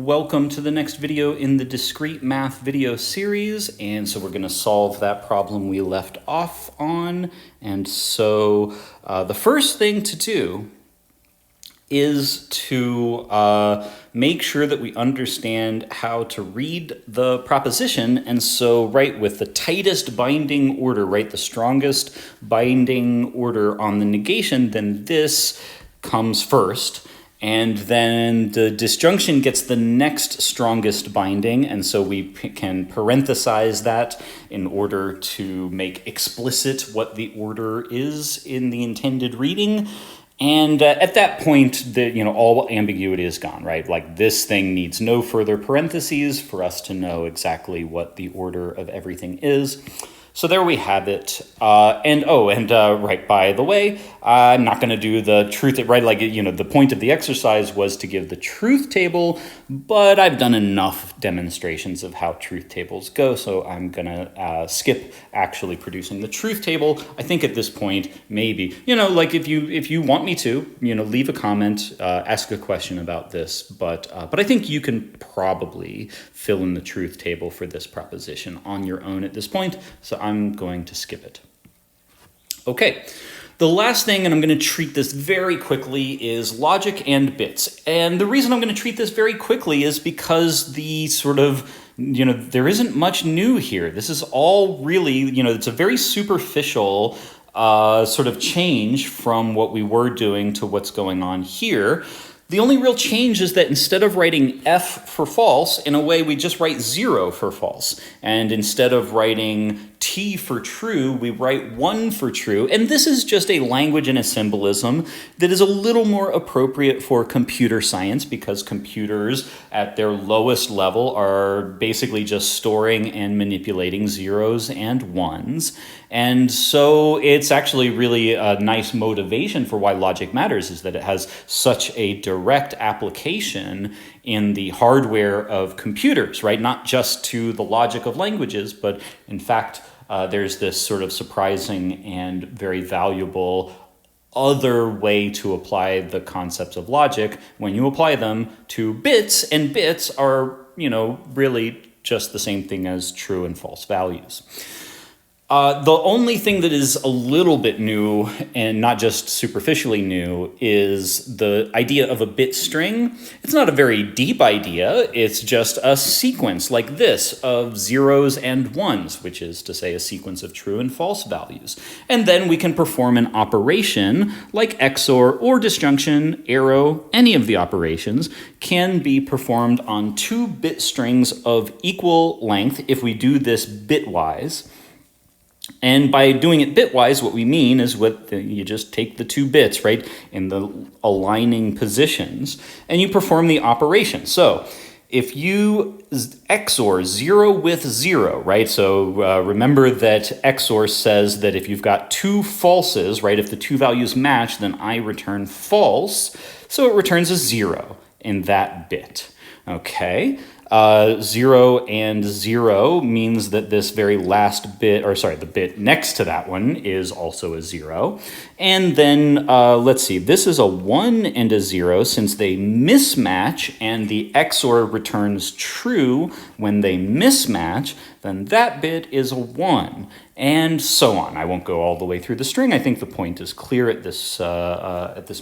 Welcome to the next video in the Discrete Math video series. And so we're going to solve that problem we left off on. And so the first thing to do is to make sure that we understand how to read the proposition. And so, right, with the tightest binding order, right, the strongest binding order on the negation, then this comes first. And then the disjunction gets the next strongest binding, and so we can parenthesize that in order to make explicit what the order is in the intended reading. And at that point, all ambiguity is gone, right? Like this thing needs no further parentheses for us to know exactly what the order of everything is. So there we have it. Right, by the way, I'm not going to do the truth, right? Like, the point of the exercise was to give the truth table, but I've done enough demonstrations of how truth tables go, so I'm going to skip actually producing the truth table. I think at this point, maybe, like if you want me to, leave a comment, ask a question about this, but I think you can probably fill in the truth table for this proposition on your own at this point, so I'm going to skip it. Okay, the last thing, and I'm going to treat this very quickly, is logic and bits. And the reason I'm going to treat this very quickly is because the sort of, there isn't much new here. This is all really, it's a very superficial sort of change from what we were doing to what's going on here. The only real change is that instead of writing F for false, in a way we just write 0 for false. And instead of writing T for true, we write 1 for true. And this is just a language and a symbolism that is a little more appropriate for computer science, because computers at their lowest level are basically just storing and manipulating zeros and ones. And so it's actually really a nice motivation for why logic matters, is that it has such a direct application in the hardware of computers, right? Not just to the logic of languages, but in fact, there's this sort of surprising and very valuable other way to apply the concepts of logic when you apply them to bits, and bits are, really just the same thing as true and false values. The only thing that is a little bit new, and not just superficially new, is the idea of a bit string. It's not a very deep idea. It's just a sequence like this of zeros and ones, which is to say a sequence of true and false values. And then we can perform an operation like XOR or disjunction, arrow, any of the operations can be performed on 2 bit strings of equal length if we do this bitwise. And by doing it bitwise, what we mean is you just take the 2 bits, right, in the aligning positions, and you perform the operation. So if you XOR 0 with 0, right, so remember that XOR says that if you've got 2 falses, right, if the 2 values match, then I return false, so it returns a 0 in that bit, okay? 0 and 0 means that this very last bit, the bit next to that one is also a 0. And then, let's see, this is a 1 and a 0 since they mismatch, and the XOR returns true when they mismatch, then that bit is a 1, and so on. I won't go all the way through the string. I think the point is clear at this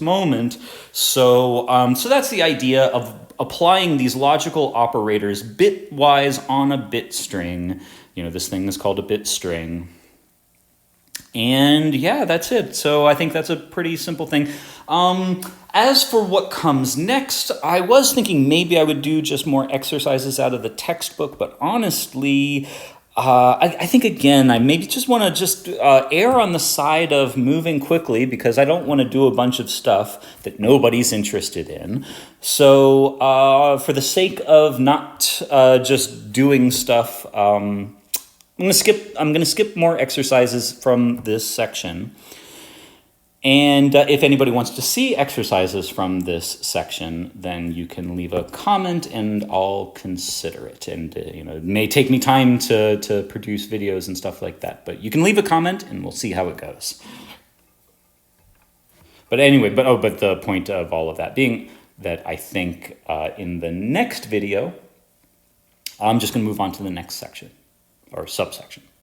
moment. So that's the idea of applying these logical operators bitwise on a bit string. This thing is called a bit string. And yeah, that's it. So I think that's a pretty simple thing. As for what comes next, I was thinking maybe I would do just more exercises out of the textbook, but honestly, I think, again, I maybe just want to err on the side of moving quickly, because I don't want to do a bunch of stuff that nobody's interested in. So for the sake of not just doing stuff, I'm going to skip more exercises from this section. And if anybody wants to see exercises from this section, then you can leave a comment and I'll consider it. And it may take me time to produce videos and stuff like that, but you can leave a comment and we'll see how it goes. But anyway, but the point of all of that being, that I think in the next video, I'm just going to move on to the next section or subsection.